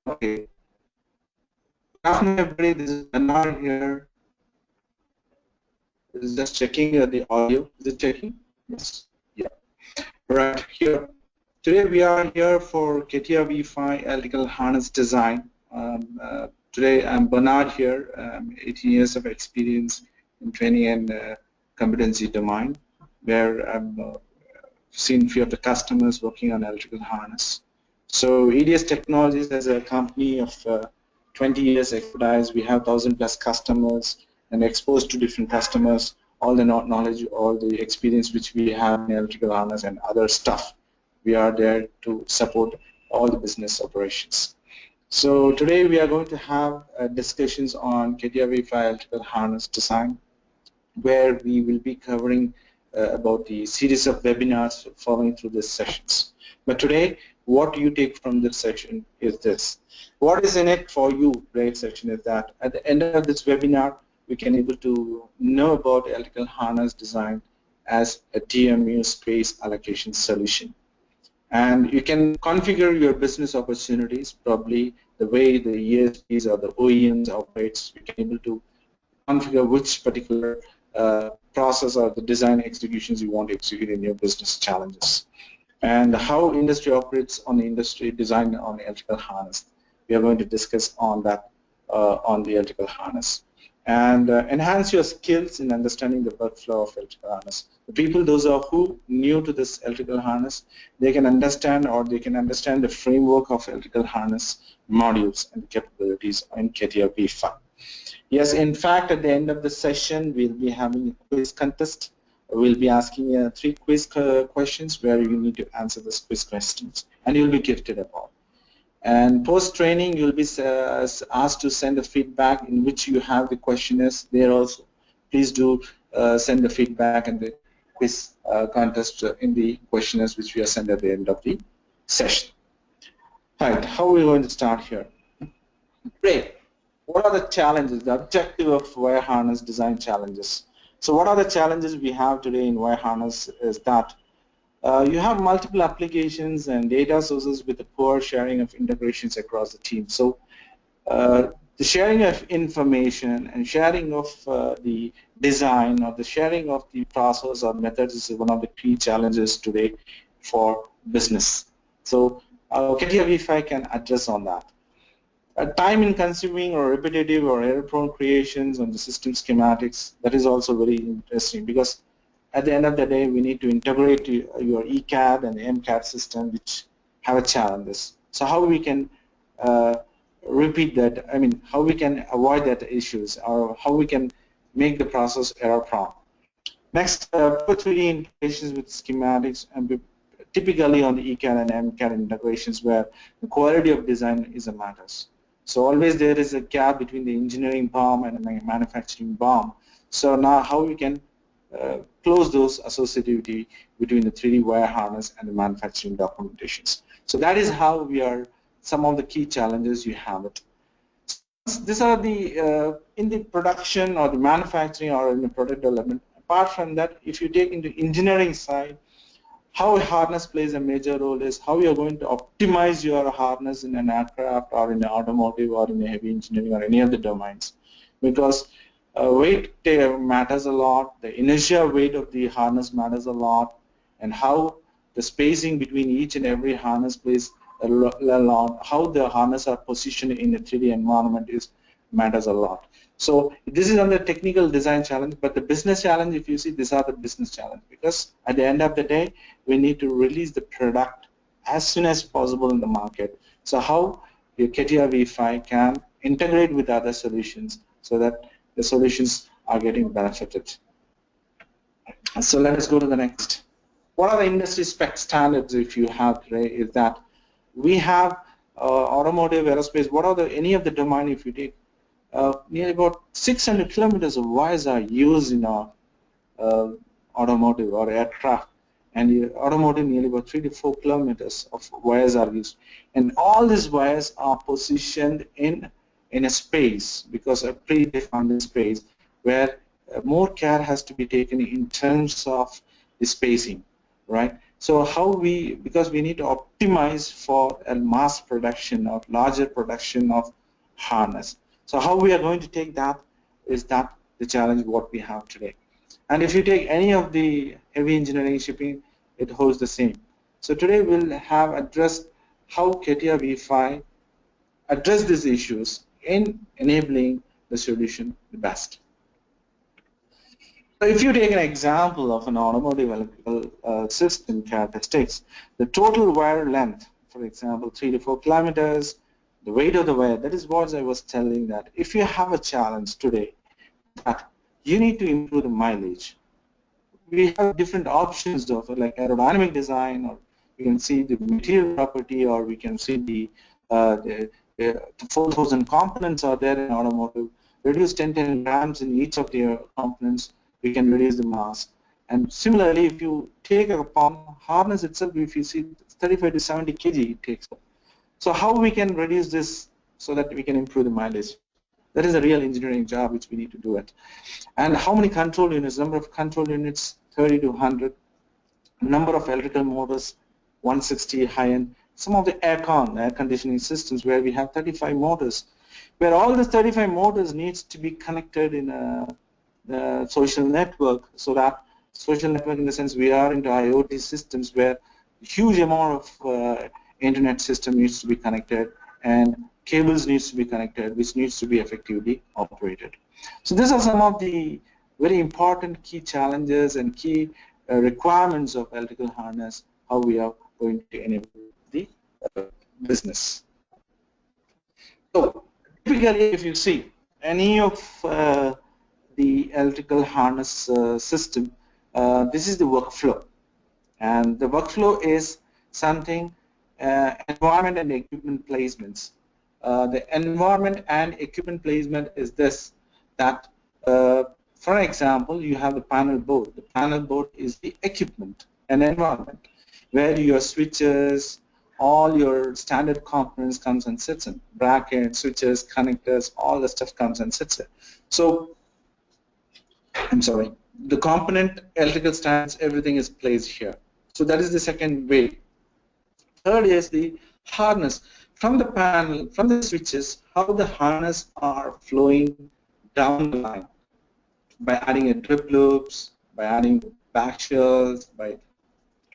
Okay. Good afternoon, everybody. This is Bernard here. This is just checking the audio. Is it checking? Yes. Yeah. Right here. Today we are here for CATIA V5 electrical harness design. Today I'm Bernard here. 18 years of experience in training and competency domain, where I've seen few of the customers working on electrical harness. So EDS Technologies as a company of 20 years expertise, we have 1,000 plus customers and exposed to different customers, all the knowledge, all the experience which we have in electrical harness and other stuff. We are there to support all the business operations. So today we are going to have discussions on CATIA V5 electrical harness design, where we will be covering about the series of webinars following through these sessions. But today, what you take from this session is this. What is in it for you, today's session, is that at the end of this webinar, we can able to know about electrical harness design as a TMU space allocation solution. And you can configure your business opportunities, probably the way the ESPs or the OEMs operates. You can able to configure which particular process or the design executions you want to execute in your business challenges, and how industry operates on the industry design on the electrical harness. We are going to discuss on that on the electrical harness, and enhance your skills in understanding the workflow of electrical harness. The people, those are who new to this electrical harness, they can understand the framework of electrical harness modules and capabilities in CATIA V5. Yes, in fact, at the end of the session, we'll be having a quiz contest. We'll be asking 3 quiz questions where you need to answer those quiz questions, and you'll be gifted a ball. And post-training, you'll be asked to send a feedback in which you have the questionnaires there also. Please do send the feedback and the quiz contest in the questionnaires which we are sent at the end of the session. All right, how are we going to start here? Great. What are the challenges, the objective of wire harness design challenges? So what are the challenges we have today in wire harness is that you have multiple applications and data sources with a poor sharing of integrations across the team. So the sharing of information and sharing of the design or the sharing of the process or methods is one of the key challenges today for business. So CATIA V5 can address on that. Time in consuming or repetitive or error-prone creations on the system schematics, that is also very interesting, because at the end of the day, we need to integrate your ECAD and the MCAD system, which have a challenges. So how we can repeat that, I mean, how we can avoid that issues, or how we can make the process error-prone. Next, put 3D integrations with schematics, and typically on the ECAD and MCAD integrations where the quality of design is a matters. So always there is a gap between the engineering BOM and the manufacturing BOM. So now how we can close those associativity between the 3D wire harness and the manufacturing documentations. So that is how we are, some of the key challenges you have it. These are the, in the production or the manufacturing or in the product development. Apart from that, if you take into engineering side, how a harness plays a major role is how you are going to optimize your harness in an aircraft or in an automotive or in a heavy engineering or any of the domains. Because weight matters a lot, the inertia weight of the harness matters a lot, and how the spacing between each and every harness plays a lot, how the harness are positioned in a 3D environment matters a lot. So this is on the technical design challenge, but the business challenge, if you see, these are the business challenge, because at the end of the day, we need to release the product as soon as possible in the market. So how your CATIA V5 can integrate with other solutions so that the solutions are getting benefited. So let us go to the next. What are the industry spec standards if you have today is that we have automotive, aerospace, what are the, any of the domain if you take, nearly about 600 kilometers of wires are used in our automotive or aircraft, and your automotive nearly about 3 to 4 kilometers of wires are used, and all these wires are positioned in a space, because a predefined space where more care has to be taken in terms of the spacing, right? So how we, because we need to optimize for a mass production or larger production of harness. So how we are going to take that is that the challenge what we have today. And if you take any of the heavy engineering shipping, it holds the same. So today we'll have addressed how CATIA V5 address these issues in enabling the solution the best. So if you take an example of an automotive electrical system characteristics, the total wire length, for example, 3 to 4 kilometers, the weight of the wire, that is what I was telling, that if you have a challenge today that you need to improve the mileage, we have different options of like aerodynamic design, or we can see the material property, or we can see the 4,000 components are there in automotive. Reduce 10 grams in each of the components, we can reduce the mass. And similarly, if you take a harness itself, if you see 35 to 70 kg it takes. So how we can reduce this so that we can improve the mileage? That is a real engineering job which we need to do it. And how many control units? Number of control units, 30 to 100. Number of electrical motors, 160 high-end. Some of the air conditioning systems where we have 35 motors, where all the 35 motors needs to be connected in a social network, so that social network in the sense we are into IoT systems where huge amount of internet system needs to be connected, and cables needs to be connected, which needs to be effectively operated. So these are some of the very important key challenges and key requirements of electrical harness, how we are going to enable the business. So typically, if you see any of the electrical harness system, this is the workflow, and the workflow is something environment and equipment placements. The environment and equipment placement is this, that for example, you have the panel board. The panel board is the equipment and environment, where your switches, all your standard components comes and sits in. Brackets, switches, connectors, all the stuff comes and sits in. So, I'm sorry, the component, electrical stands, everything is placed here. So that is the second way. Third is the harness. From the panel, from the switches, how the harness are flowing down the line, by adding a drip loops, by adding back shells, by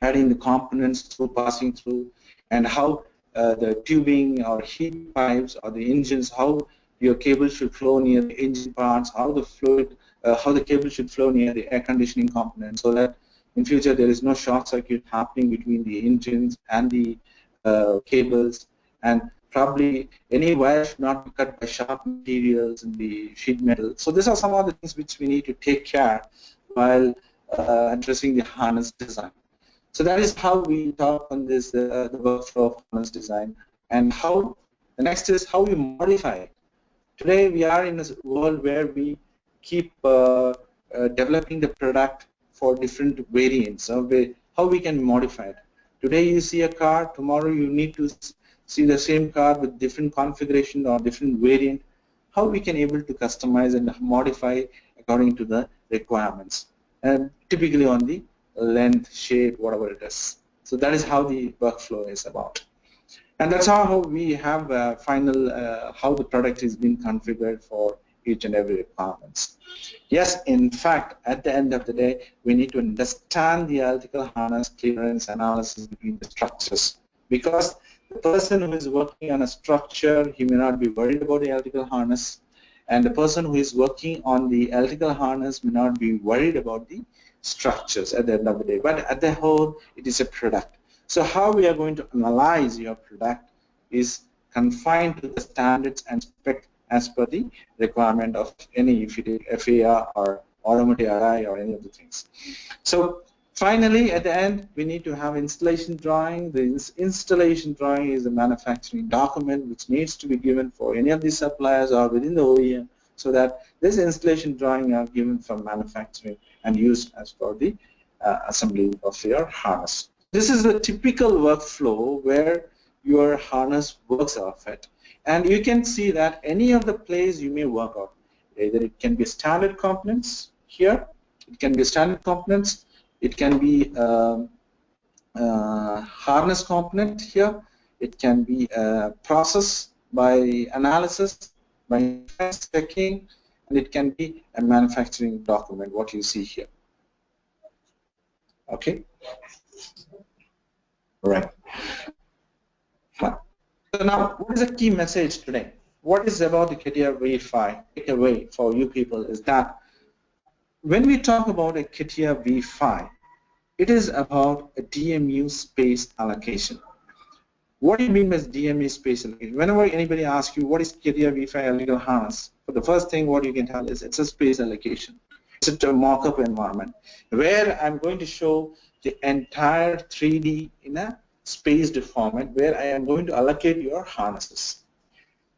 adding the components through passing through, and how the tubing or heat pipes or the engines, how your cable should flow near the engine parts, how the fluid, how the cable should flow near the air conditioning component, so that in future there is no short circuit happening between the engines and the cables, and probably any wire should not be cut by sharp materials in the sheet metal. So these are some of the things which we need to take care while addressing the harness design. So that is how we talk on this, the workflow of harness design, and how the next is how we modify it. Today we are in a world where we keep developing the product for different variants. So how we can modify it. Today you see a car, tomorrow you need to see the same car with different configuration or different variant. How we can able to customize and modify according to the requirements, and typically on the length, shape, whatever it is. So that is how the workflow is about. And that's how we have final, how the product is being configured for each and every requirements. Yes, in fact, at the end of the day, we need to understand the electrical harness clearance analysis between the structures, because the person who is working on a structure, he may not be worried about the electrical harness, and the person who is working on the electrical harness may not be worried about the structures at the end of the day. But at the whole, it is a product. So how we are going to analyze your product is confined to the standards and spec as per the requirement of any, if you take FAR or automotive RI or any of the things. So finally, at the end, we need to have installation drawing. The installation drawing is a manufacturing document which needs to be given for any of these suppliers or within the OEM, so that this installation drawing are given from manufacturing and used as for the assembly of your harness. This is the typical workflow where your harness works off it. And you can see that any of the place you may work out. Either it can be standard components here, it can be standard components, it can be harness component here, it can be process by analysis, by interface checking, and it can be a manufacturing document, what you see here. Okay, right. Fine. So now, what is the key message today? What is about the CATIA V5 takeaway for you people is that when we talk about a CATIA V5, it is about a DMU space allocation. What do you mean by DMU space allocation? Whenever anybody asks you what is CATIA V5 electrical harness, the first thing what you can tell is it's a space allocation. It's a mock-up environment where I'm going to show the entire 3D in a spaced format where I am going to allocate your harnesses.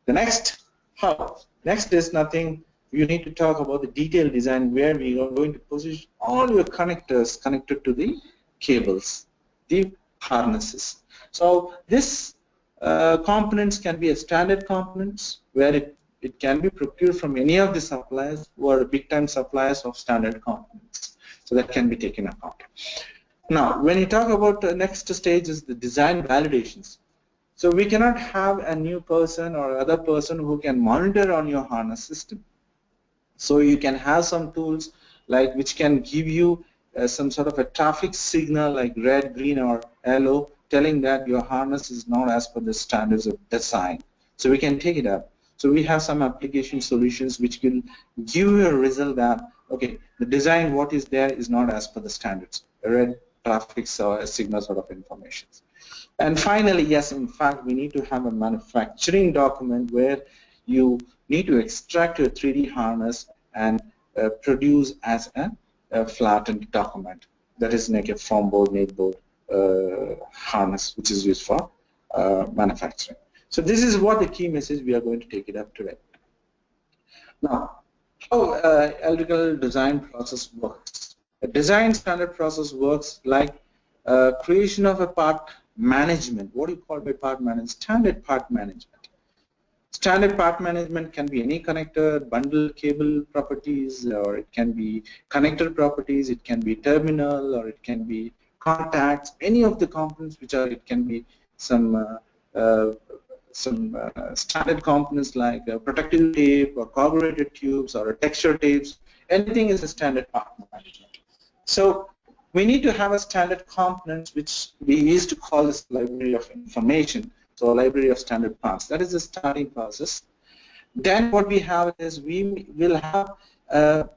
The next, how? Next is nothing. You need to talk about the detailed design where we are going to position all your connectors connected to the cables, the harnesses. So this components can be a standard components where it can be procured from any of the suppliers who are big time suppliers of standard components. So that can be taken account. Now, when you talk about the next stage is the design validations. So we cannot have a new person or other person who can monitor on your harness system. So you can have some tools like which can give you some sort of a traffic signal like red, green, or yellow, telling that your harness is not as per the standards of design. So we can take it up. So we have some application solutions which will give you a result that, okay, the design what is there is not as per the standards. A red traffic signal sort of information. And finally, yes, in fact, we need to have a manufacturing document where you need to extract your 3D harness and produce as a flattened document. That is like a foam board, made board harness, which is used for manufacturing. So this is what the key message we are going to take it up today. Now, how electrical design process works. A design standard process works like creation of a part management. What do you call by part management? Standard part management. Standard part management can be any connector, bundle cable properties, or it can be connector properties, it can be terminal, or it can be contacts, any of the components which are, it can be some standard components like protective tape or corrugated tubes or texture tapes. Anything is a standard part management. So we need to have a standard components which we used to call this library of information. So a library of standard parts. That is the starting process. Then what we have is we will have a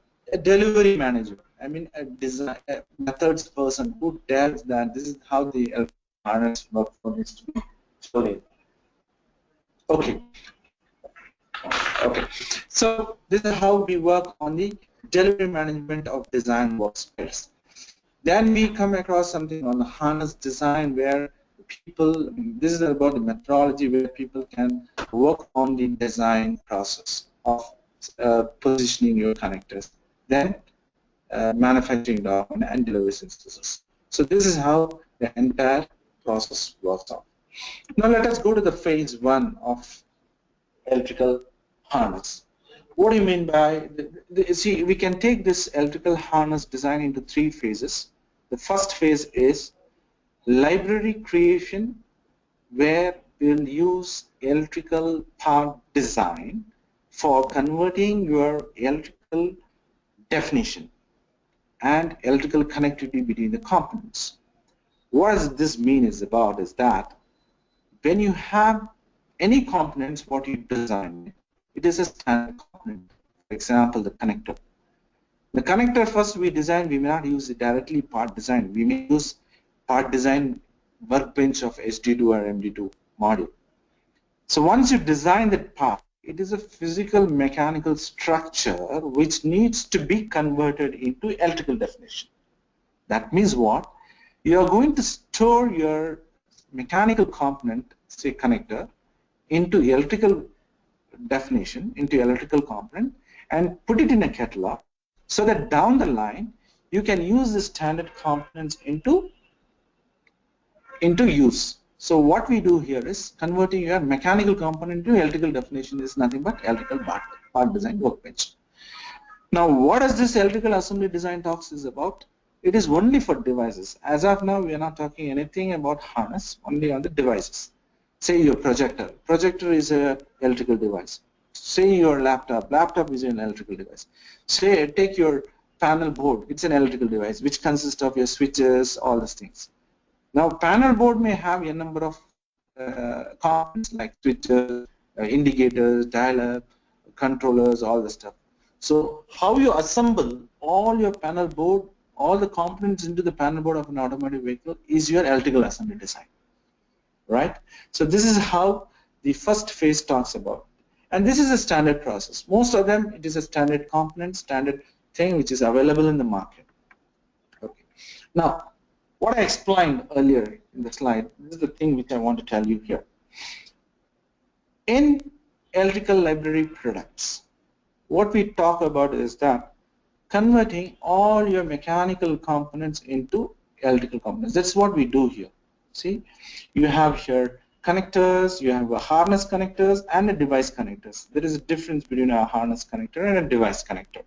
delivery manager. I mean a design a methods person who tells that this is how the harness workflow needs to be stored. Okay. Okay. So this is how we work on the delivery management of design workspace. Then we come across something on the harness design where people, this is about the methodology where people can work on the design process of positioning your connectors. Then manufacturing document and delivery synthesis. So this is how the entire process works out. Now let us go to the phase one of electrical harness. What do you mean by, see, we can take this electrical harness design into three phases. The first phase is library creation, where we'll use electrical part design for converting your electrical definition and electrical connectivity between the components. What does this mean is about is that when you have any components what you design, it is a standard component. For example, the connector. The connector first we design, we may not use it directly part design. We may use part design workbench of SD2 or MD2 module. So once you design that part, it is a physical mechanical structure which needs to be converted into electrical definition. That means what? You are going to store your mechanical component, say connector, into electrical definition, into electrical component, and put it in a catalog so that down the line you can use the standard components into use. So what we do here is converting your mechanical component to electrical definition is nothing but electrical part design workbench. Now, what does this electrical assembly design talks is about? It is only for devices. As of now, we are not talking anything about harness, only on the devices. Say your projector. Projector is an electrical device. Say your laptop. Laptop is an electrical device. Say, take your panel board. It's an electrical device, which consists of your switches, all these things. Now, panel board may have a number of components like switches, indicators, dial-up, controllers, all the stuff. So how you assemble all your panel board, all the components into the panel board of an automotive vehicle is your electrical assembly design, right? So this is how the first phase talks about. And this is a standard process. Most of them, it is a standard component, standard thing which is available in the market. Okay. Now, what I explained earlier in the slide, this is the thing which I want to tell you here. In electrical library products, what we talk about is that converting all your mechanical components into electrical components. That's what we do here. See, you have here connectors, you have a harness connectors and a device connectors. There is a difference between a harness connector and a device connector.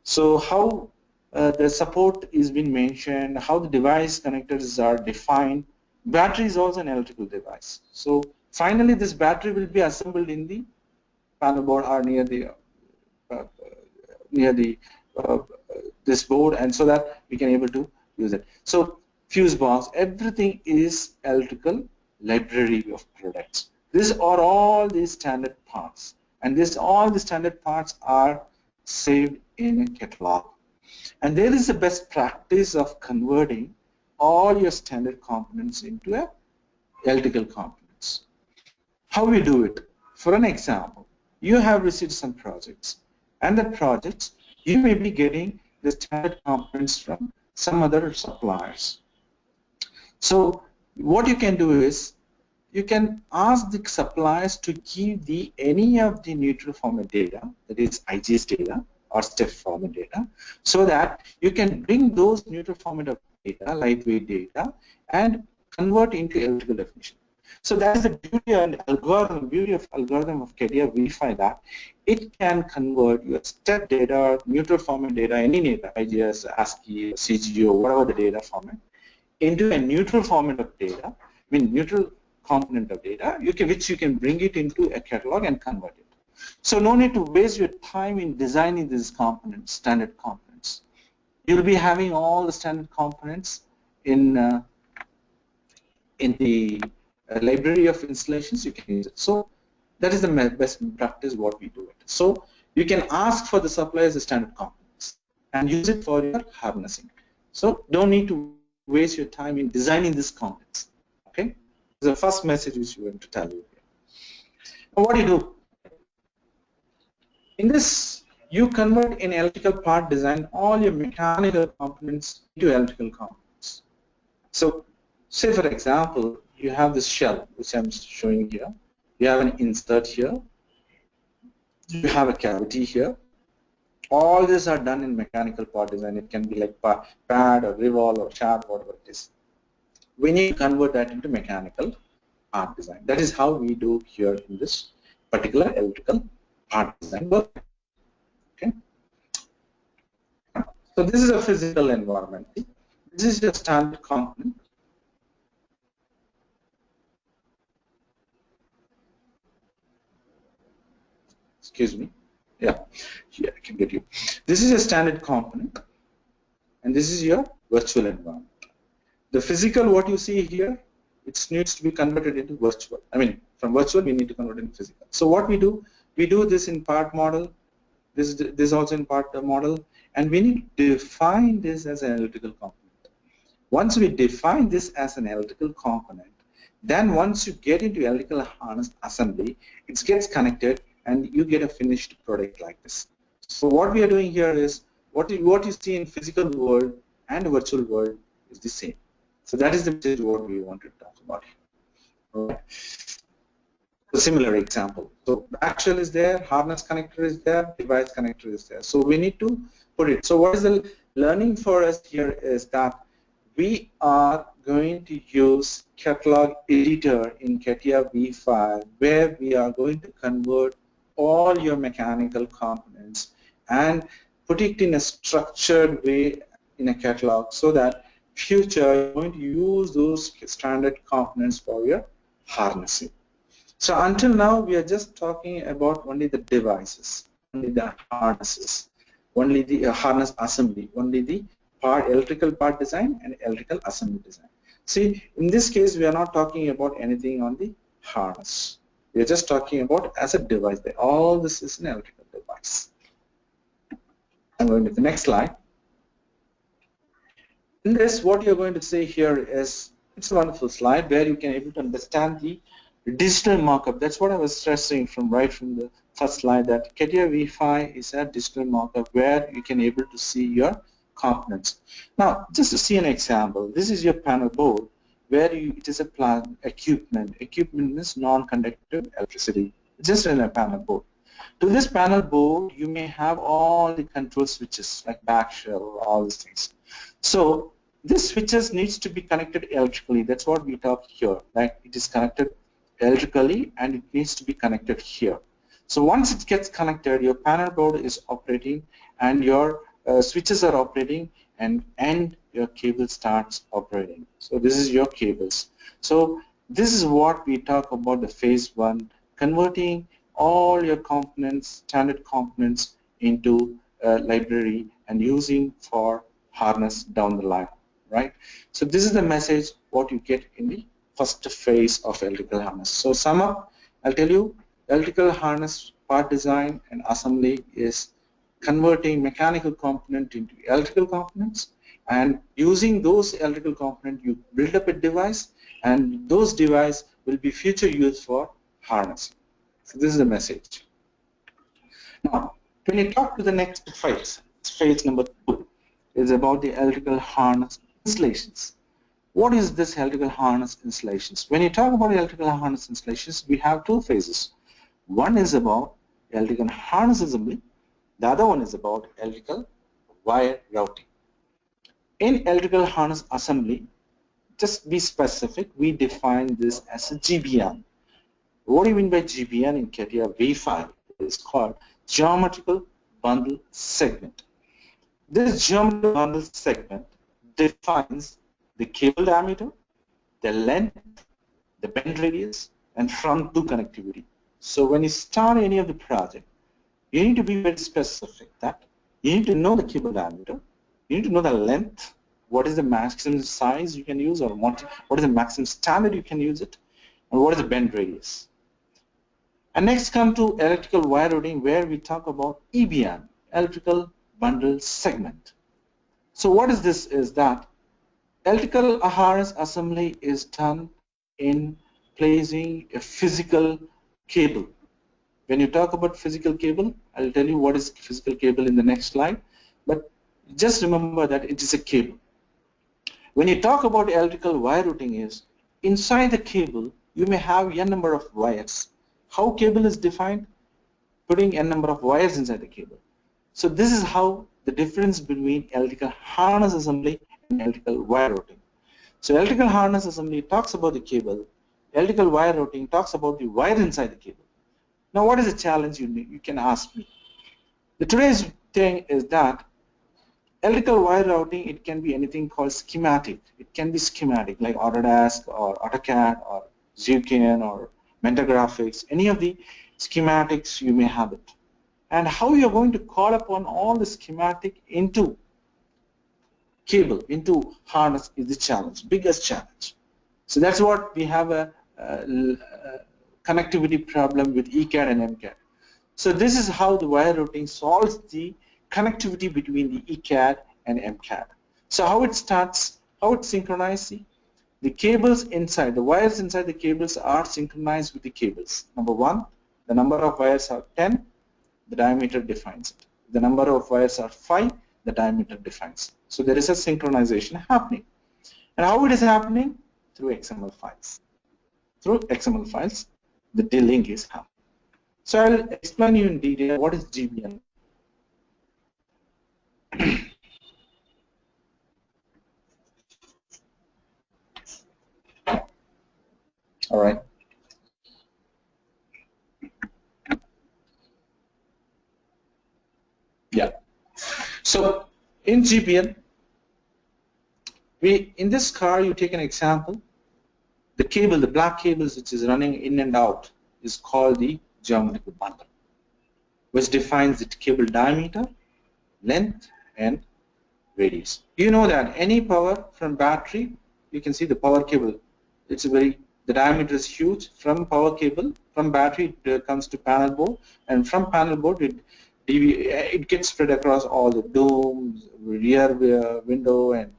So how the support is being mentioned, how the device connectors are defined. Battery is also an electrical device. So finally, this battery will be assembled in the panel board or near the this board, and so that we can able to use it. So fuse box, everything is electrical library of products. These are all the standard parts, and all the standard parts are saved in a catalog. And there is a best practice of converting all your standard components into electrical components. How we do it? For an example, you have received some projects, and the projects you may be getting the standard components from some other suppliers. So what you can do is you can ask the suppliers to give any of the neutral format data, that is IGS data or step format data, so that you can bring those neutral format of data, lightweight data, and convert into electrical definition. So that is the beauty of algorithm of CATIA V5, that it can convert your step data, neutral format data, any data, IGS, ASCII, CGO, whatever the data format, into a neutral format of data, I mean neutral component of data, which you can bring it into a catalog and convert it. So no need to waste your time in designing these components, standard components. You'll be having all the standard components in the library of installations. You can use it. So that is the best practice what we do it. So you can ask for the suppliers the standard components and use it for your harnessing. So don't need to waste your time in designing these components. Okay, the first message which we want to tell you here. Now what do you do? In this, you convert in electrical part design all your mechanical components into electrical components. So say for example, you have this shell which I'm showing here. You have an insert here. You have a cavity here. All these are done in mechanical part design. It can be like pad or revolve or shaft, whatever it is. We need to convert that into mechanical part design. That is how we do here in this particular electrical part design work. Okay. So this is a physical environment. This is your standard component. Excuse me. Yeah, here I can get you. This is a standard component, and this is your virtual environment. The physical, what you see here, it needs to be converted into virtual. I mean, from virtual, we need to convert it into physical. So what we do this in part model. This also in part model, and we need to define this as an electrical component. Once we define this as an electrical component, then once you get into electrical harness assembly, it gets connected and you get a finished product like this. So what we are doing here is what you see in physical world and virtual world is the same. So that is the message what we want to talk about here. All right. A similar example. So back shell is there, harness connector is there, device connector is there. So we need to put it. So what is the learning for us here is that we are going to use catalog editor in CATIA v5, where we are going to convert all your mechanical components and put it in a structured way in a catalog, so that future you're going to use those standard components for your harnessing. So until now, we are just talking about only the devices, only the harnesses, only the harness assembly, only the electrical part design and electrical assembly design. See, in this case, we are not talking about anything on the harness. We are just talking about as a device. All this is an electrical device. I'm going to the next slide. In this, what you're going to see here is, it's a wonderful slide where you can able to understand the digital markup. That's what I was stressing right from the first slide, that CATIA v5 is a digital markup where you can able to see your components. Now, just to see an example, this is your panel board where it is a plant equipment. Equipment means non-conductive electricity, just in a panel board. To this panel board, you may have all the control switches like back shell, all these things. So this switches needs to be connected electrically. That's what we talk here. Like it is connected electrically and it needs to be connected here. So once it gets connected, your panel board is operating and your switches are operating, and your cable starts operating. So this is your cables. So this is what we talk about the phase one, converting all your components, standard components, into a library and using for harness down the line, right? So this is the message what you get in the first phase of electrical harness. So sum up, I'll tell you, electrical harness part design and assembly is converting mechanical component into electrical components, and using those electrical components you build up a device, and those devices will be future used for harnessing. So this is the message. Now, when you talk to the next phase, phase number 2 is about the electrical harness installations. What is this electrical harness installations? When you talk about electrical harness installations, we have two phases. One is about electrical harness assembly. The other one is about electrical wire routing. In electrical harness assembly, just be specific, we define this as a GBN. What do you mean by GBN in CATIA v5? It is called geometrical bundle segment. This geometrical bundle segment defines the cable diameter, the length, the bend radius, and front to connectivity. So when you start any of the project, you need to be very specific that you need to know the cable diameter, you need to know the length, what is the maximum size you can use, or what is the maximum standard you can use it, and what is the bend radius. And next come to electrical wire routing, where we talk about EBN, electrical bundle segment. So what is this is that electrical harness assembly is done in placing a physical cable. When you talk about physical cable, I'll tell you what is physical cable in the next slide, but just remember that it is a cable. When you talk about electrical wire routing is, inside the cable, you may have n number of wires. How cable is defined? Putting n number of wires inside the cable. So this is how the difference between electrical harness assembly and electrical wire routing. So electrical harness assembly talks about the cable. Electrical wire routing talks about the wire inside the cable. Now what is the challenge you can ask me? The today's thing is that electrical wire routing, it can be anything called schematic. It can be schematic like Autodesk or AutoCAD or Zukin or Mentor Graphics, any of the schematics you may have it. And how you're going to call upon all the schematic into cable, into harness is the challenge, biggest challenge. So that's what we have a connectivity problem with ECAD and MCAD. So this is how the wire routing solves the connectivity between the ECAD and MCAD. So how it starts, how it's synchronized, the cables inside, the wires inside the cables are synchronized with the cables. Number one, the number of wires are 10, the diameter defines it. The number of wires are 5, the diameter defines it. So there is a synchronization happening. And how it is happening? Through XML files. Through XML files, the link is happening. So I'll explain you in detail what is GBN. All right. Yeah. So in GPL, in this car, you take an example. The cable, the black cables which is running in and out, is called the geometrical bundle, which defines the cable diameter, length, and radius. You know that any power from battery, you can see the power cable. The diameter is huge. From power cable, from battery it comes to panel board, and from panel board it gets spread across all the domes, rear window, and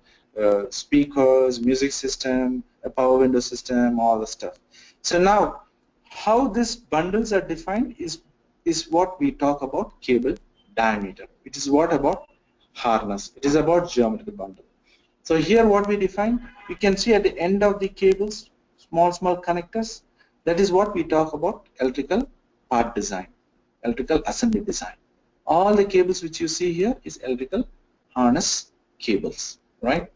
speakers, music system, a power window system, all the stuff. So now, how these bundles are defined is what we talk about cable diameter. It is what about harness. It is about geometrical bundle. So here what we define, you can see at the end of the cables, small connectors. That is what we talk about electrical part design, electrical assembly design. All the cables which you see here is electrical harness cables, right?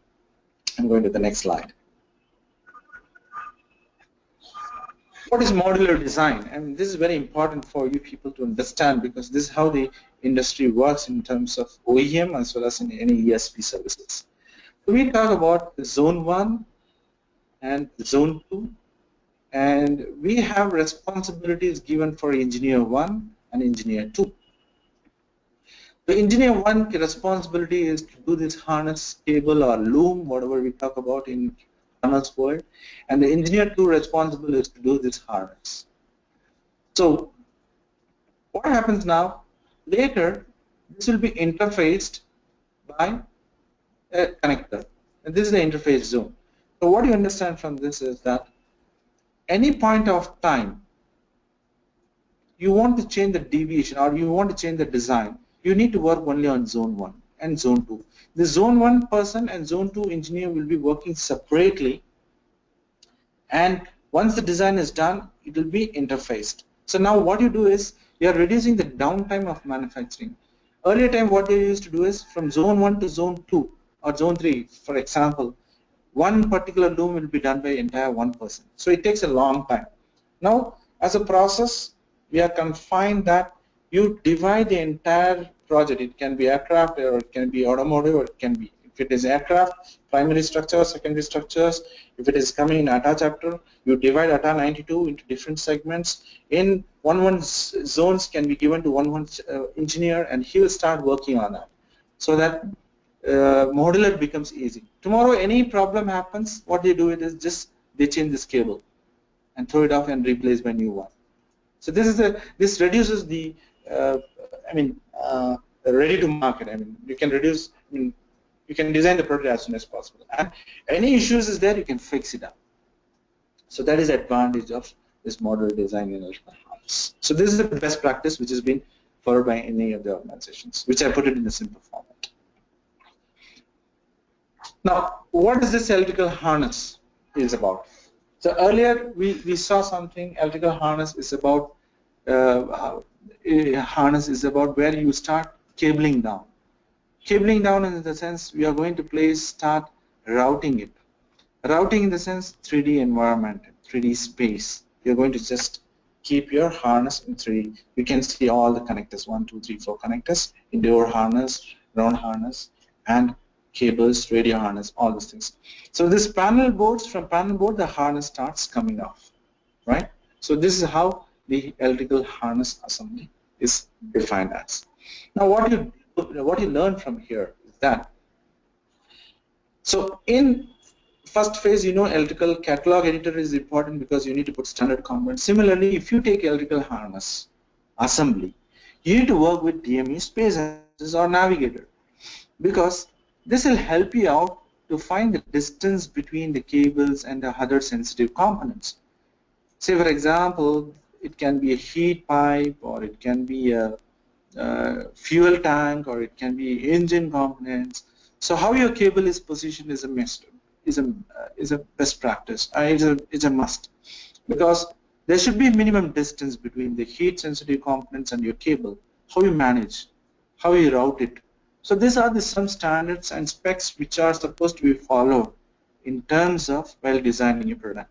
I'm going to the next slide. What is modular design? And this is very important for you people to understand, because this is how the industry works in terms of OEM as well as in any ESP services. So we talk about zone 1 and zone 2, and we have responsibilities given for engineer 1 and engineer 2. The engineer 1 responsibility is to do this harness cable or loom, whatever we talk about in harness world, and the engineer 2 responsibility is to do this harness. So what happens now? Later, this will be interfaced by a connector, and this is the interface zone. So what you understand from this is that any point of time you want to change the deviation or you want to change the design, you need to work only on zone 1 and zone 2. The zone 1 person and zone 2 engineer will be working separately, and once the design is done, it will be interfaced. So now what you do is you are reducing the downtime of manufacturing. Earlier time what they used to do is from zone 1 to zone 2 or zone 3, for example, one particular loom will be done by entire one person. So it takes a long time. Now, as a process, we are confined that you divide the entire project. It can be aircraft, or it can be automotive, or it can be, if it is aircraft, primary structures, secondary structures. If it is coming in ATA chapter, you divide ATA 92 into different segments. In one zones can be given to one engineer, and he will start working on that, so that modular becomes easy. Tomorrow any problem happens, what they do it is just they change this cable and throw it off and replace by new one. So this reduces the ready to market. You can reduce. You can design the product as soon as possible, and any issues is there, you can fix it up. So that is the advantage of this modular design in electrical harness. So this is the best practice which has been followed by any of the organizations, which I put it in a simple format. Now, what is this electrical harness is about? So earlier we saw something. Electrical harness is about where you start cabling down. Cabling down in the sense we are going to start routing it. Routing in the sense 3D environment, 3D space. You're going to just keep your harness in 3D. You can see all the connectors, 1, 2, 3, 4 connectors, indoor harness, ground harness, and cables, radio harness, all those things. So this panel boards, from panel board, the harness starts coming off, right? So this is how the electrical harness assembly is defined as. Now, what you learn from here is that, so in first phase, electrical catalog editor is important because you need to put standard components. Similarly, if you take electrical harness assembly, you need to work with DME space or navigator, because this will help you out to find the distance between the cables and the other sensitive components. Say, for example, it can be a heat pipe, or it can be a fuel tank, or it can be engine components. So how your cable is positioned is a best practice. It's a must, because there should be a minimum distance between the heat sensitive components and your cable. How you manage, how you route it. So these are some standards and specs which are supposed to be followed in terms of while designing a product.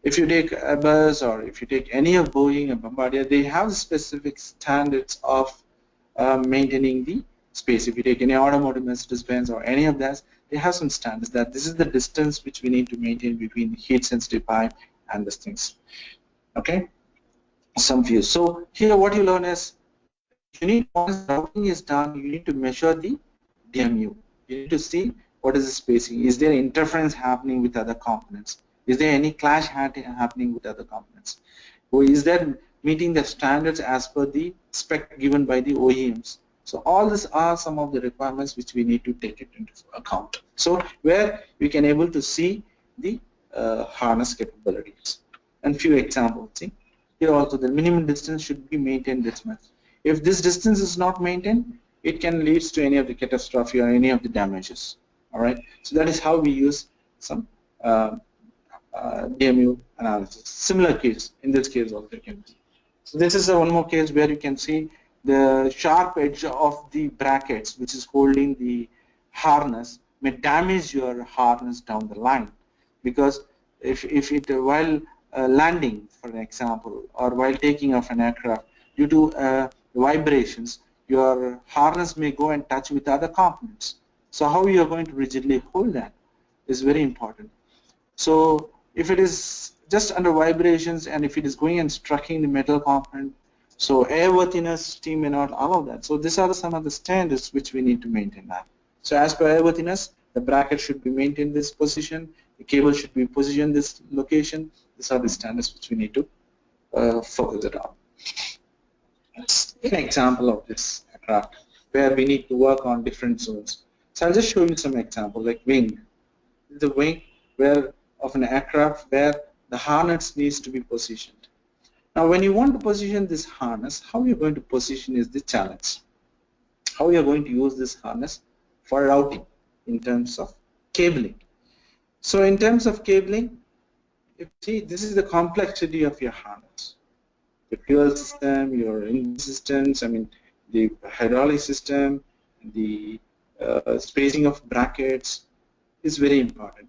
If you take Airbus or if you take any of Boeing and Bombardier, they have specific standards of maintaining the space. If you take any automotive Mercedes-Benz or any of that, they have some standards that this is the distance which we need to maintain between the heat-sensitive pipe and these things. Okay, some views. So here, what you learn is you need, once routing is done, you need to measure the DMU. You need to see what is the spacing. Is there interference happening with other components? Is there any clash happening with other components? Or is that meeting the standards as per the spec given by the OEMs? So all these are some of the requirements which we need to take it into account. So where we can able to see the harness capabilities. And few examples. See? Here also the minimum distance should be maintained this much. If this distance is not maintained, it can lead to any of the catastrophe or any of the damages. All right. So that is how we use some DMU analysis. Similar case in this case also you can see. So this is one more case where you can see the sharp edge of the brackets which is holding the harness may damage your harness down the line, because if it while landing, for an example, or while taking off an aircraft, due to vibrations, your harness may go and touch with other components. So how you are going to rigidly hold that is very important. So if it is just under vibrations and if it is going and striking the metal component, so airworthiness, steam may not allow that. So these are some of the standards which we need to maintain that. So as per airworthiness, the bracket should be maintained this position, the cable should be positioned this location. These are the standards which we need to focus it on. Let's take an example of this aircraft where we need to work on different zones. So I'll just show you some example like wing. The wing where of an aircraft where the harness needs to be positioned. Now when you want to position this harness, how you're going to position is the challenge. How you're going to use this harness for routing in terms of cabling. So in terms of cabling, you see this is the complexity of your harness. The fuel system, your engine systems, I mean the hydraulic system, the spacing of brackets is very important.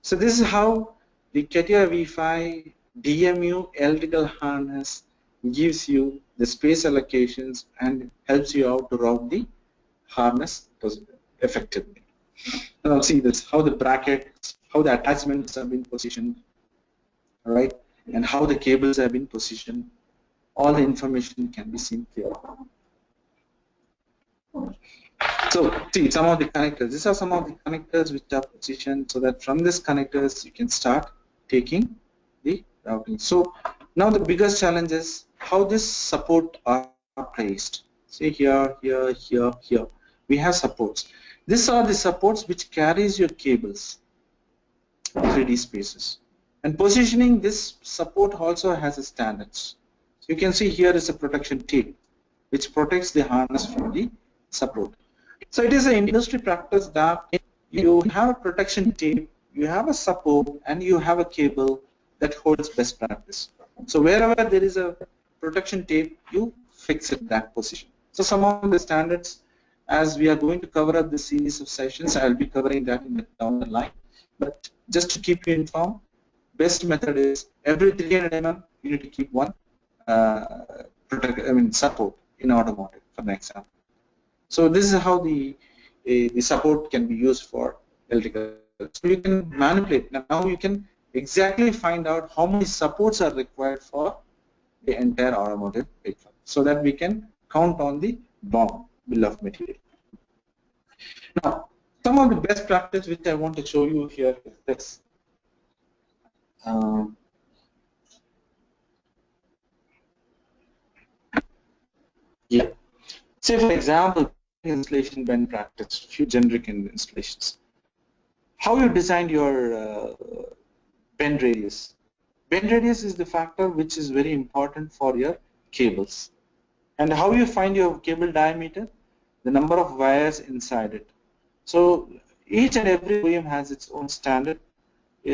So this is how the CATIA V5 DMU electrical harness gives you the space allocations and helps you out to route the harness effectively. Now see this, how the brackets, how the attachments have been positioned, right, and how the cables have been positioned. All the information can be seen here. So see some of the connectors. These are some of the connectors which are positioned so that from these connectors you can start taking the routing. So now the biggest challenge is how this support are placed. See here, here, here, here. We have supports. These are the supports which carries your cables, 3D spaces. And positioning this support also has a standards. So you can see here is a protection tape which protects the harness from the support. So it is an industry practice that you have a protection tape, you have a support, and you have a cable that holds best practice. So wherever there is a protection tape, you fix it that position. So some of the standards, as we are going to cover up this series of sessions, I will be covering that in the down the line. But just to keep you informed, best method is every 300 mm you need to keep one support in automotive, for an example. So this is how the support can be used for electrical. So you can manipulate. Now you can exactly find out how many supports are required for the entire automotive vehicle, so that we can count on the BOM, bill of material. Now, some of the best practice which I want to show you here is this. Yeah. Say for example, installation bend practice, few generic installations. How you designed your bend radius. Bend radius is the factor which is very important for your cables. And how you find your cable diameter? The number of wires inside it. So each and every OEM has its own standard.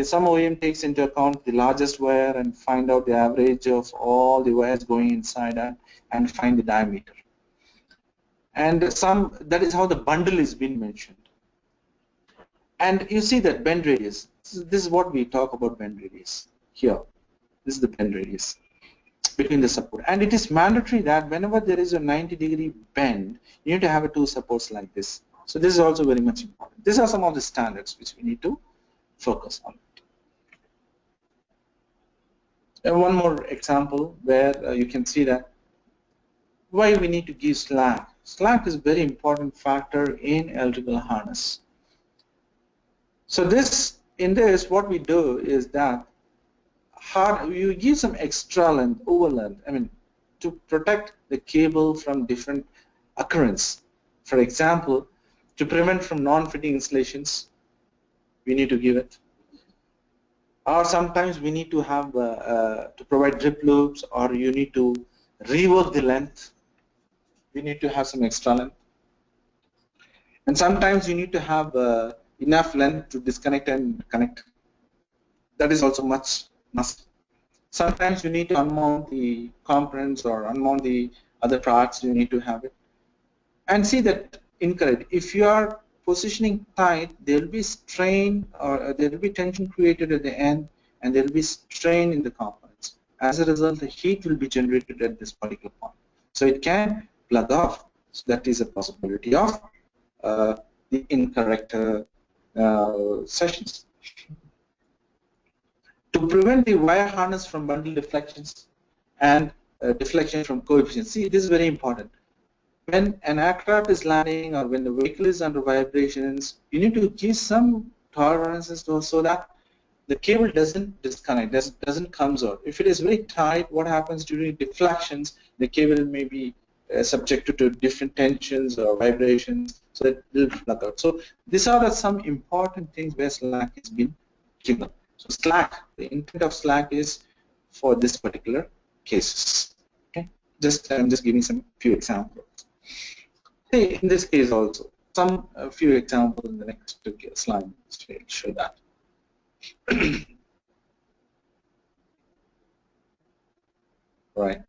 Some OEM takes into account the largest wire and find out the average of all the wires going inside and find the diameter. And that is how the bundle is being mentioned. And you see that bend radius. This is what we talk about bend radius here. This is the bend radius between the support. And it is mandatory that whenever there is a 90-degree bend, you need to have two supports like this. So this is also very much important. These are some of the standards which we need to focus on. And one more example where you can see that why we need to give slack. Slack is a very important factor in electrical harness. So in this, what we do is that you give some extra length, over length, to protect the cable from different occurrence. For example, to prevent from non-fitting installations, we need to give it. Or sometimes we need to have to provide drip loops, or you need to rework the length. We need to have some extra length. And sometimes you need to have enough length to disconnect and connect. That is also must. Sometimes you need to unmount the components or unmount the other parts. You need to have it. And see that incorrect. If you are positioning tight, there will be strain or there will be tension created at the end, and there will be strain in the components. As a result, the heat will be generated at this particular point. So it can plug off. So that is a possibility of the incorrect sessions. To prevent the wire harness from bundle deflections and deflection from coefficients. See, this is very important. When an aircraft is landing or when the vehicle is under vibrations, you need to give some tolerances so that the cable doesn't disconnect, doesn't come out. If it is very tight, what happens during deflections, the cable may be subjected to different tensions or vibrations, so it will plug out. So these are some important things where slack has been given. So slack, the intent of slack is for this particular cases. Okay, I'm just giving some few examples. Say in this case also, a few examples in the next slide will show that. Right.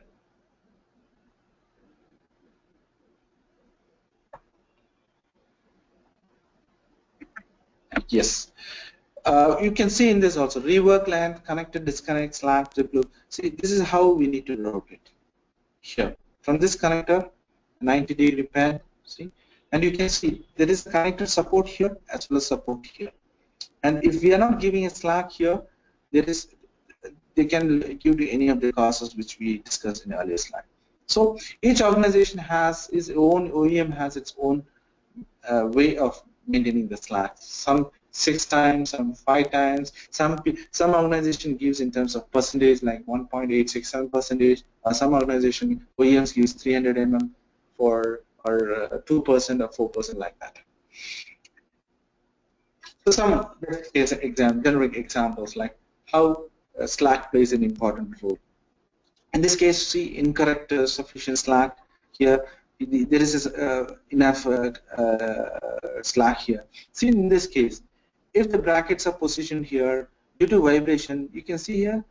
Yes. You can see in this also rework length, connected, disconnect, slack, drip loop. See, this is how we need to route it. Here, from this connector, 90-degree bend. See, and you can see there is a connector support here as well as support here. And if we are not giving a slack here, they can give to any of the causes which we discussed in the earlier slide. So each organization has its own, OEM has its own way of maintaining the slack. Some 6 times, some 5 times. Some organization gives in terms of percentage, like 1.867%. Some organization OEMs gives 300 mm for or 2% or 4%, like that. So some generic examples like how slack plays an important role. In this case, see incorrect sufficient slack here. There is enough slack here. See in this case, if the brackets are positioned here due to vibration, you can see here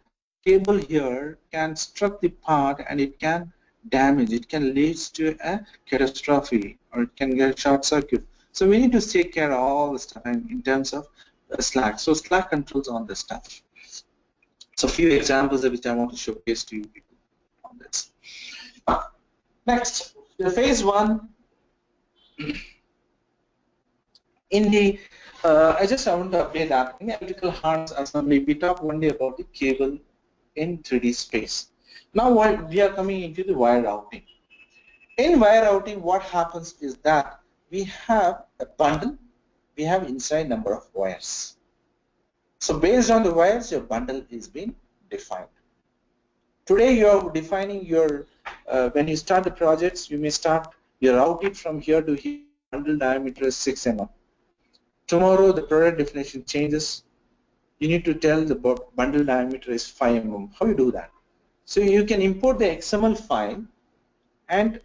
cable here can struck the part and it can damage. It can lead to a catastrophe or it can get short circuit. So we need to take care of all this time in terms of slack. So slack controls on this stuff. So a few examples which I want to showcase to you on this. Next, the phase 1. In the, I want to update that in the electrical harness assembly, we talk only about the cable in 3D space. Now we are coming into the wire routing. In wire routing, what happens is that we have a bundle, we have inside number of wires. So based on the wires, your bundle is being defined. Today you are defining your, when you start the projects, you may start, you route it from here to here, bundle diameter is 6 mm. Tomorrow the product definition changes, you need to tell the bundle diameter is 5 mm. How you do that? So you can import the XML file and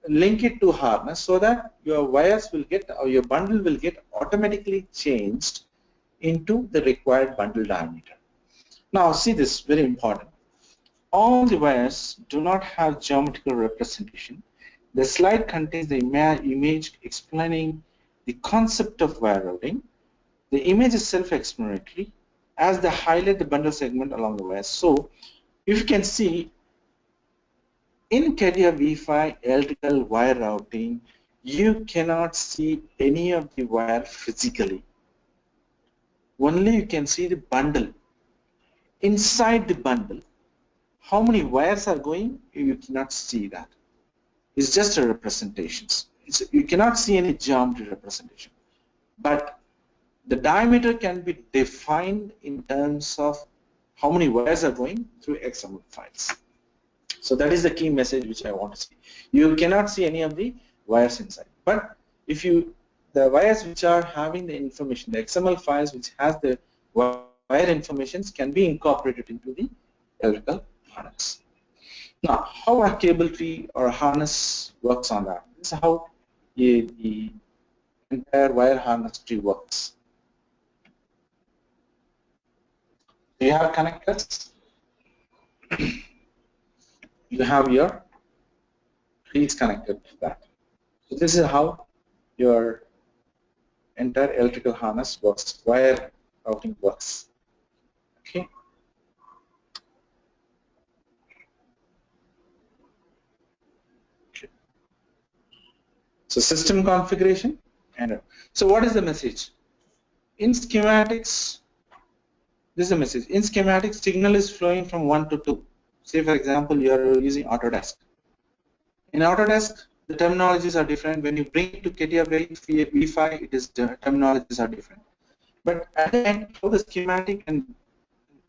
link it to harness so that your wires will get, or your bundle will get automatically changed into the required bundle diameter. Now see this, very important. All the wires do not have geometrical representation. The slide contains the image explaining the concept of wire routing. The image is self-explanatory. as they highlight the bundle segment along the wires. So if you can see in CATIA V5 electrical wire routing, you cannot see any of the wire physically. Only you can see the bundle. Inside the bundle, how many wires are going, you cannot see that. It's just a representations. You cannot see any geometry representation. But the diameter can be defined in terms of how many wires are going through XML files. So that is the key message which I want to see. You cannot see any of the wires inside. But if the wires which are having the information, the XML files which has the wire informations can be incorporated into the electrical harness. Now, how a cable tree or a harness works on that? This is how the entire wire harness tree works. You have connectors. You have your trees connected to that. So this is how your entire electrical harness works, wire routing works. Okay. So system configuration. And so what is the message? In schematics, this is the message. In schematics, signal is flowing from 1 to 2. Say for example, you are using Autodesk. In Autodesk, the terminologies are different. When you bring it to CATIA V5, the terminologies are different. But at the end, how the schematic and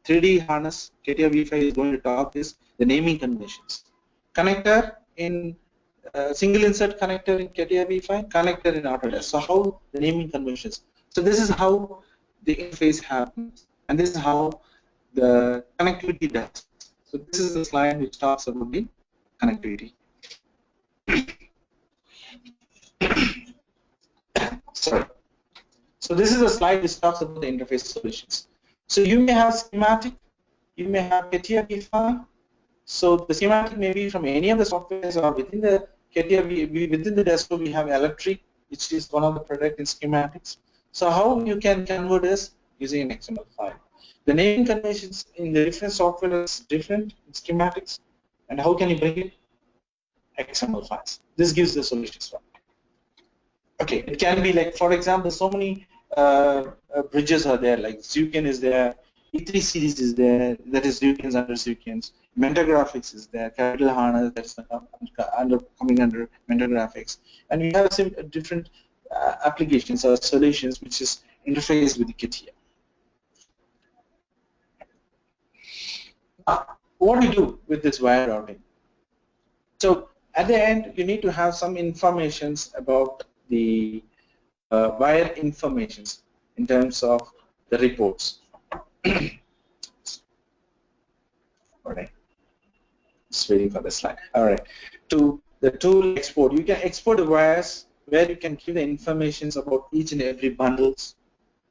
3D harness CATIA V5 is going to talk is the naming conventions. Connector in single insert connector in CATIA V5, connector in Autodesk. So how the naming conventions. So this is how the interface happens, and this is how the connectivity does. So this is the slide which talks about the connectivity. Sorry. So this is a slide which talks about the interface solutions. So you may have schematic, you may have CATIA V5. So the schematic may be from any of the softwares, or within the CATIA, within the desktop we have electric, which is one of the product in schematics. So how you can convert this using an XML file. The naming conventions in the different software is different in schematics, and how can you bring it? XML files. This gives the solutions for. Okay, it can be like, for example, so many bridges are there, like Zuken is there, E3 series is there, that is Zukens under Zukens, Mentor Graphics is there, Capital Harness that's coming under Mentor Graphics, and we have some different applications or solutions which is interfaced with the CATIA. What do you do with this wire routing? So at the end, you need to have some informations about the wire informations in terms of the reports. All right, just waiting for the slide. All right, to the tool export, you can export the wires where you can give the informations about each and every bundles.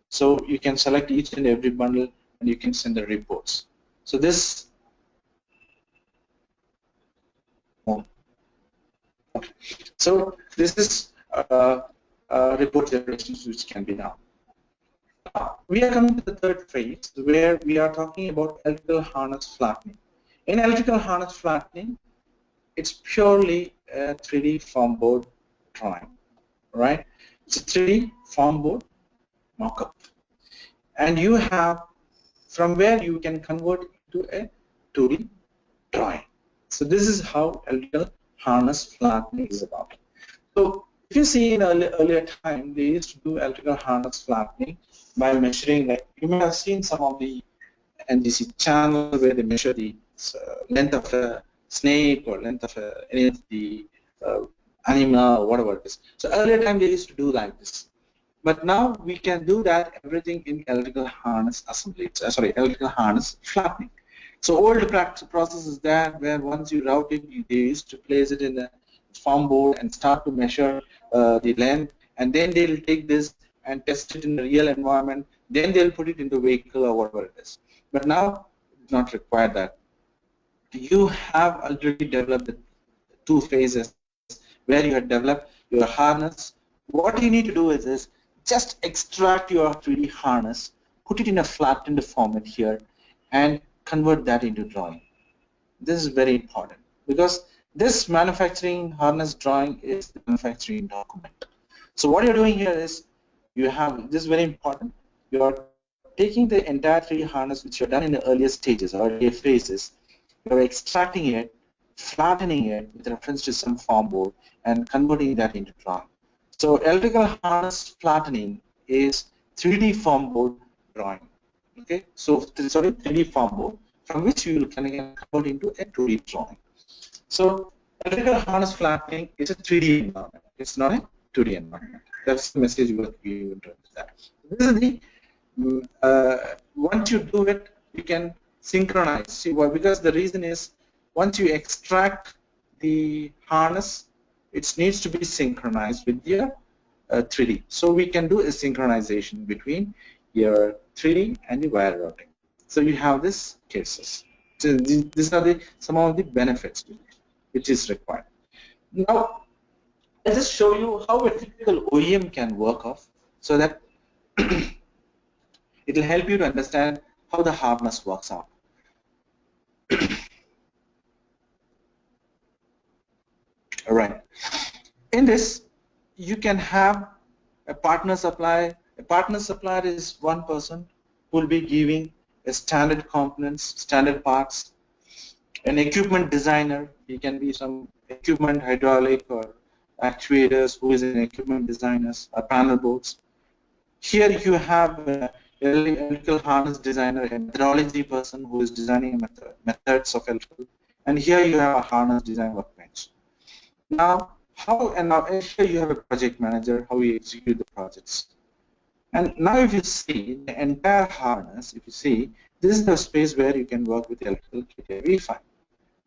So you can select each and every bundle and you can send the reports. So this. Okay. So this is report generations which can be done. We are coming to the third phase where we are talking about electrical harness flattening. In electrical harness flattening, it's purely a 3D form board drawing, right? It's a 3D form board mockup, and you have from where you can convert it to a 2D drawing. So this is how electrical harness flattening is about. So if you see in earlier time, they used to do electrical harness flattening by measuring, like you may have seen some of the NGC channel where they measure the length of a snake or length of any of the animal or whatever it is. So earlier time they used to do like this. But now we can do that everything in electrical harness assembly, electrical harness flattening. So old process is there where once you route it, they used to place it in a form board and start to measure the length, and then they'll take this and test it in the real environment, then they'll put it into vehicle or whatever it is. But now it's not required that. You have already developed the two phases where you have developed your harness. What you need to do is just extract your 3D harness, put it in a flattened format here and convert that into drawing. This is very important because this manufacturing harness drawing is the manufacturing document. So what you're doing here is you have, this is very important, you are taking the entire 3D harness which you've done in the earlier stages or earlier phases, you're extracting it, flattening it with reference to some form board and converting that into drawing. So electrical harness flattening is 3D form board drawing. Okay, so sorry, 3D form board from which you can convert into a 2D drawing. So electrical harness flattening is a 3D environment. It's not a 2D environment. That's the message we want to that. This is the once you do it, you can synchronize. See why? Because the reason is once you extract the harness, it needs to be synchronized with your 3D. So we can do a synchronization between your 3D and the wire routing. So you have these cases. So these are some of the benefits which is required. Now, I'll just show you how a typical OEM can work off so that it will help you to understand how the harness works out. All right. In this, you can have a partner supplier. A partner supplier is one person who will be giving a standard components, standard parts. An equipment designer, he can be some equipment hydraulic or actuators who is an equipment designers or panel boards. Here you have an electrical harness designer, a methodology person who is designing methods of electrical, and here you have a harness design workbench. Now, here you have a project manager, how you execute the projects. And now if you see the entire harness, if you see, this is the space where you can work with electrical CATIA V5.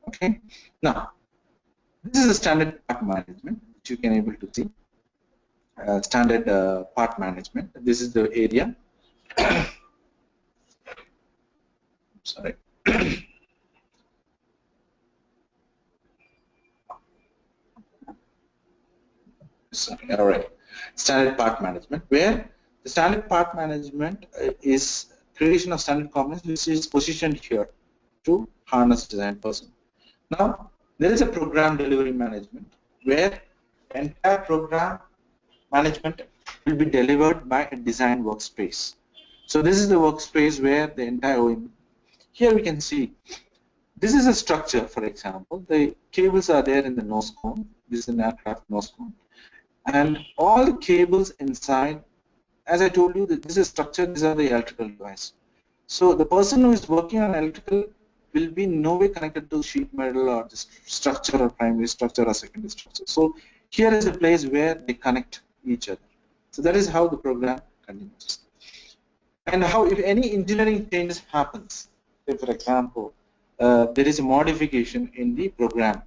Okay. Now, this is a standard part management, which you can able to see. Standard part management. This is the area. Sorry. Sorry. All right. Standard part management, where the standard part management is creation of standard components, which is positioned here to harness design person. Now, there is a program delivery management where entire program management will be delivered by a design workspace. So this is the workspace where the entire OEM. Here we can see this is a structure, for example. The cables are there in the nose cone. This is an aircraft nose cone. And all the cables inside, as I told you, this is structure, these are the electrical devices. So the person who is working on electrical will be in no way connected to sheet metal or the structure or primary structure or secondary structure. So here is a place where they connect each other. So that is how the program continues. And how, if any engineering changes happens, say for example, there is a modification in the program.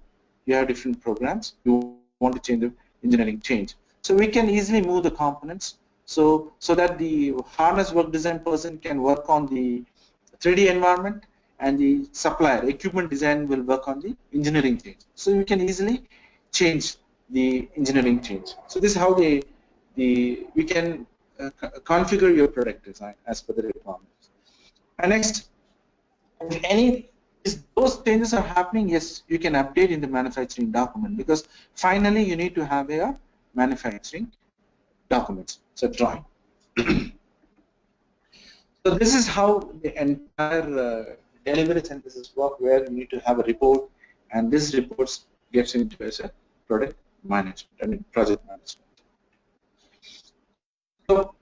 You have different programs, you want to change the engineering change. So we can easily move the components so that the harness work design person can work on the 3D environment and the supplier, equipment design will work on the engineering change. So you can easily change the engineering change. So this is how we can configure your product design as per the requirements. And next, if those changes are happening, yes, you can update in the manufacturing document, because finally you need to have a manufacturing documents, so drawing. So this is how the entire delivery synthesis work, where you need to have a report, and this reports gets into as a product management, project management. So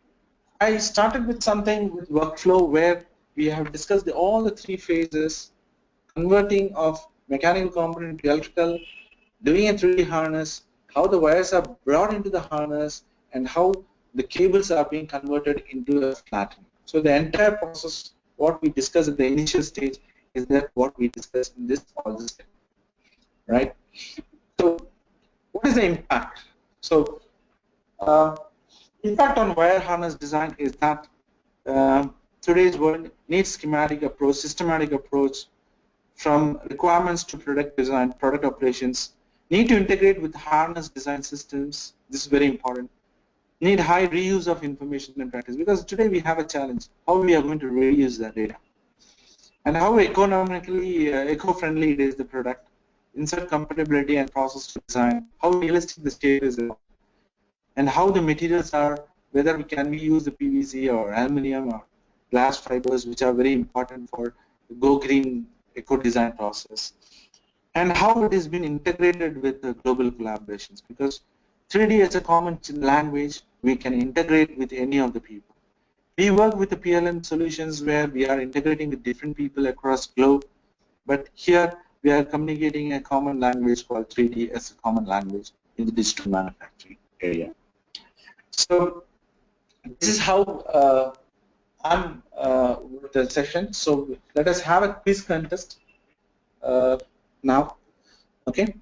I started with something with workflow where we have discussed all the three phases: converting of mechanical component to electrical, doing a 3D harness, how the wires are brought into the harness, and how the cables are being converted into a flattening. So the entire process, what we discussed at the initial stage, is that what we discussed in this step, right? So what is the impact? So impact on wire harness design is that today's world needs schematic approach, systematic approach, from requirements to product design, product operations, need to integrate with harness design systems. This is very important. need high reuse of information in practice, because today we have a challenge how we are going to reuse that data and how economically eco-friendly it is, the product, insert compatibility and process design, how realistic the state is, and how the materials are, whether we use the PVC or aluminum or glass fibers, which are very important for the Go Green eco design process, and how it has been integrated with the global collaborations, because 3D is a common language we can integrate with any of the people. We work with the PLM solutions where we are integrating with different people across globe, but here we are communicating a common language called 3D as a common language in the digital manufacturing area. So this is how I'm with the session. So let us have a quiz contest now. Okay.